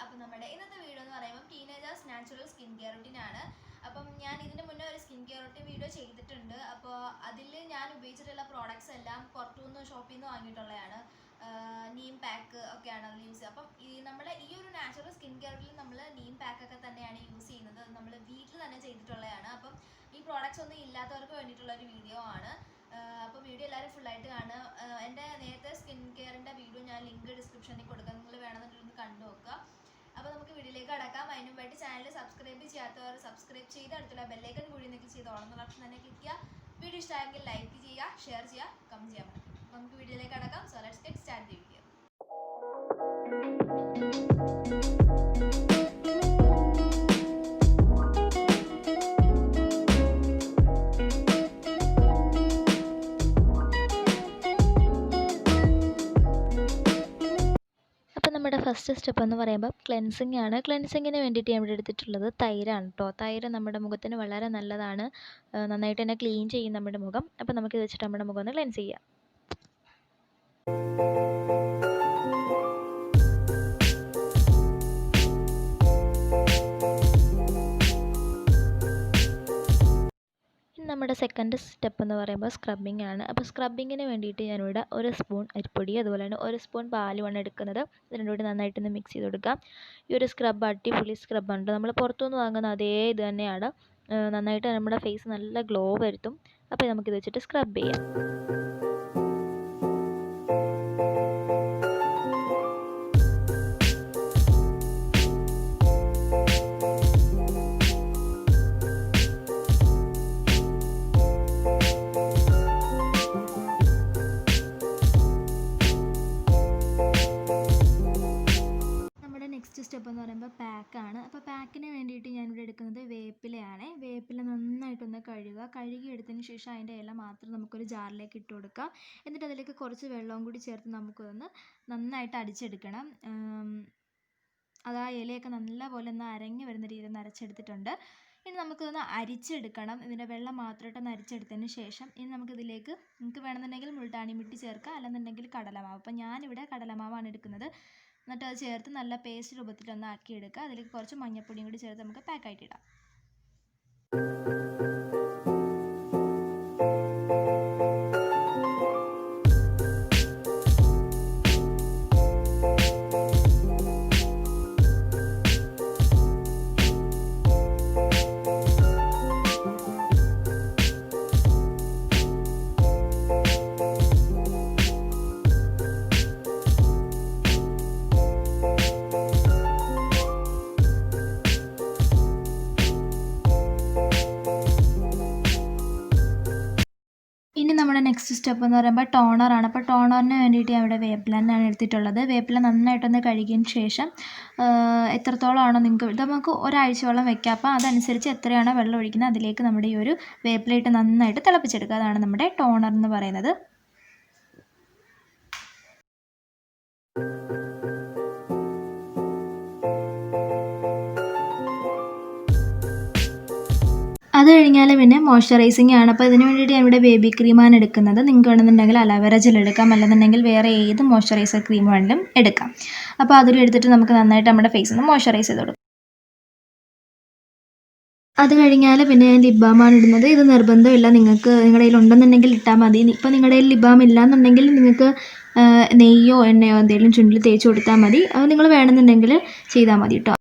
അപ്പോൾ നമ്മുടെ ഇന്നത്തെ വീഡിയോ എന്ന് പറയുമ്പോൾ ടീനേജേഴ്സ് നാച്ചുറൽ സ്കിൻ കെയർ റൂട്ടീനാണ്. അപ്പം ഞാൻ ഇതിന് മുന്നേ ഒരു സ്കിൻ കെയർ റൂട്ടീൻ വീഡിയോ ചെയ്തിട്ടുണ്ട്. അപ്പോൾ അതിൽ ഞാൻ ഉപയോഗിച്ചിട്ടുള്ള പ്രോഡക്റ്റ്സ് എല്ലാം പുറത്തുനിന്ന് ഷോപ്പിൽ നിന്ന് വാങ്ങിയിട്ടുള്ളതാണ്. നീം പാക്ക് ഒക്കെയാണ് അതിൽ യൂസ് ചെയ്യുക. അപ്പം നമ്മുടെ ഈ ഒരു നാച്ചുറൽ സ്കിൻ കെയറിൽ നമ്മൾ നീം പാക്കൊക്കെ തന്നെയാണ് യൂസ് ചെയ്യുന്നത്. നമ്മൾ വീട്ടിൽ തന്നെ ചെയ്തിട്ടുള്ളതാണ്. അപ്പം ഈ പ്രോഡക്റ്റ്സ് ഒന്നും ഇല്ലാത്തവർക്ക് വേണ്ടിയിട്ടുള്ളൊരു വീഡിയോ ആണ്. അപ്പോൾ വീഡിയോ എല്ലാവരും ഫുള്ളായിട്ട് കാണുക. എൻ്റെ നേരത്തെ സ്കിൻ കെയറിൻ്റെ വീഡിയോ ഞാൻ ലിങ്ക് ഡിസ്ക്രിപ്ഷനിൽ കൊടുക്കാം, നിങ്ങൾ വേണമെന്നുണ്ടെങ്കിൽ കണ്ടു നോക്കുക. അപ്പോൾ നമുക്ക് വീഡിയോയിലേക്ക് കടക്കാം. അതിന് മുമ്പായിട്ട് ചാനൽ സബ്സ്ക്രൈബ് ചെയ്യാത്തവർ സബ്സ്ക്രൈബ് ചെയ്ത് അടുത്തുള്ള ബെല്ലൈക്കൺ കൂടി നിങ്ങൾക്ക് ചെയ്ത് ഓണമെന്നുള്ള ഓപ്ഷൻ തന്നെ ക്ലിക്ക് ചെയ്യുക. വീഡിയോ ഇഷ്ടമായെങ്കിൽ ലൈക്ക് ചെയ്യുക, ഷെയർ ചെയ്യുക, കമൻറ്റ് ചെയ്യാൻ പറ്റും. നമുക്ക് വീഡിയോയിലേക്ക് കടക്കാം. So let's get start the video. നമ്മുടെ ഫസ്റ്റ് സ്റ്റെപ്പ് എന്ന് പറയുമ്പോൾ ക്ലെൻസിങ് ആണ്. ക്ലെൻസിങ്ങിന് വേണ്ടിയിട്ട് ഞാൻ ഇവിടെ എടുത്തിട്ടുള്ളത് തൈരാണ് കേട്ടോ. തൈര് നമ്മുടെ മുഖത്തിന് വളരെ നല്ലതാണ്, നന്നായിട്ട് തന്നെ ക്ലീൻ ചെയ്യും നമ്മുടെ മുഖം. അപ്പോൾ നമുക്കിത് വെച്ചിട്ട് നമ്മുടെ മുഖം ഒന്ന് ക്ലെൻസ് ചെയ്യാം. നമ്മുടെ സെക്കൻഡ് സ്റ്റെപ്പ് എന്ന് പറയുമ്പോൾ സ്ക്രബിങ് ആണ്. അപ്പോൾ സ്ക്രബിങ്ങിന് വേണ്ടിയിട്ട് ഞാനിവിടെ 1 സ്പൂൺ അരിപ്പൊടി അതുപോലെ തന്നെ 1 സ്പൂൺ പാലുമാണ് എടുക്കുന്നത്. ഇത് രണ്ടും കൂടി നന്നായിട്ടൊന്ന് മിക്സ് ചെയ്ത് കൊടുക്കാം. ഈ ഒരു സ്ക്രബ് അടിപൊളി സ്ക്രബാണ്. നമ്മൾ പുറത്തുനിന്ന് വാങ്ങുന്ന അതേ ഇത് തന്നെയാണ്. നന്നായിട്ട് നമ്മുടെ ഫേസ് നല്ല ഗ്ലോ വരുത്തും. അപ്പോൾ നമുക്കിത് വെച്ചിട്ട് സ്ക്രബ് ചെയ്യാം. നെക്സ്റ്റ് സ്റ്റെപ്പ് എന്ന് പറയുമ്പോൾ പാക്കാണ്. അപ്പോൾ പാക്കിന് വേണ്ടിയിട്ട് ഞാനിവിടെ എടുക്കുന്നത് വേപ്പിലയാണ്. വേപ്പില നന്നായിട്ടൊന്ന് കഴുകിയെടുത്തതിന് ശേഷം അതിൻ്റെ ഇല മാത്രം നമുക്കൊരു ജാറിലേക്ക് ഇട്ട് കൊടുക്കാം. എന്നിട്ട് അതിലേക്ക് കുറച്ച് വെള്ളവും കൂടി ചേർത്ത് നമുക്കൊന്ന് നന്നായിട്ട് അടിച്ചെടുക്കണം. അത് ആ ഇലയൊക്കെ നല്ലപോലെ ഒന്ന് അരങ്ങി വരുന്ന രീതിയിൽ ഒന്ന് അരച്ചെടുത്തിട്ടുണ്ട്. ഇനി നമുക്കിതൊന്ന് അരിച്ചെടുക്കണം. ഇതിൻ്റെ വെള്ളം മാത്രമായിട്ടൊന്ന് അരിച്ചെടുത്തതിന് ശേഷം ഇനി നമുക്കിതിലേക്ക് നിങ്ങൾക്ക് വേണമെന്നുണ്ടെങ്കിൽ മുൾട്ടാണി മിട്ടി ചേർക്കാം, അല്ലെന്നുണ്ടെങ്കിൽ കടലമാവ്. അപ്പോൾ ഞാനിവിടെ കടലമാവാണ് എടുക്കുന്നത്. എന്നിട്ട് അത് ചേർത്ത് നല്ല പേസ്റ്റ് രൂപത്തിലൊന്ന് ആക്കിയെടുക്കുക. അതിലേക്ക് കുറച്ച് മഞ്ഞൾപ്പൊടിയും കൂടി ചേർത്ത് നമുക്ക് പാക്കായിട്ട് ഇടാം. ഇനി നമ്മുടെ നെക്സ്റ്റ് സ്റ്റെപ്പ് എന്ന് പറയുമ്പോൾ ടോണറാണ്. അപ്പോൾ ടോണറിന് വേണ്ടിയിട്ട് ഞാൻ ഇവിടെ വേപ്പിലാണ് എടുത്തിട്ടുള്ളത്. വേപ്പില നന്നായിട്ടൊന്ന് കഴുകിയതിന് ശേഷം എത്രത്തോളമാണോ നിങ്ങൾക്ക് ഇത് നമുക്ക് ഒരാഴ്ചയോളം വെക്കാം. അപ്പോൾ അതനുസരിച്ച് എത്രയാണോ വെള്ളം ഒഴിക്കുന്നത് അതിലേക്ക് നമ്മുടെ ഈ ഒരു വേപ്പിലയിട്ട് നന്നായിട്ട് തിളപ്പിച്ചെടുക്കുക. അതാണ് നമ്മുടെ ടോണർ എന്ന് പറയുന്നത്. അത് കഴിഞ്ഞാൽ പിന്നെ മോയ്സ്ചറൈസിങ് ആണ്. അപ്പോൾ ഇതിന് വേണ്ടിയിട്ട് ഞാൻ ഇവിടെ ബേബി ക്രീമാണ് എടുക്കുന്നത്. നിങ്ങൾക്ക് വേണമെന്നുണ്ടെങ്കിൽ അലോവേര ജെൽ എടുക്കാം, അല്ലെന്നുണ്ടെങ്കിൽ വേറെ ഏത് മോയ്സ്ചറൈസർ ക്രീം വേണമെങ്കിലും എടുക്കാം. അപ്പോൾ അതിൽ എടുത്തിട്ട് നമുക്ക് നന്നായിട്ട് നമ്മുടെ ഫേസ് ഒന്ന് മോയ്സ്ചറൈസ് ചെയ്ത് കൊടുക്കാം. അത് കഴിഞ്ഞാൽ പിന്നെ ഞാൻ ലിപ് ബാമാണ് ഇടുന്നത്. ഇത് നിർബന്ധമില്ല, നിങ്ങൾക്ക് നിങ്ങളുടെ കയ്യിൽ ഉണ്ടെന്നുണ്ടെങ്കിൽ ഇട്ടാൽ മതി. ഇപ്പോൾ നിങ്ങളുടെ കയ്യിൽ ലിപ് ബാം ഇല്ല എന്നുണ്ടെങ്കിൽ നിങ്ങൾക്ക് നെയ്യോ എണ്ണയോ എന്തെങ്കിലും ചുണ്ടിൽ തേച്ച് കൊടുത്താൽ മതി. അത് നിങ്ങൾ വേണമെന്നുണ്ടെങ്കിൽ ചെയ്താൽ മതി കേട്ടോ.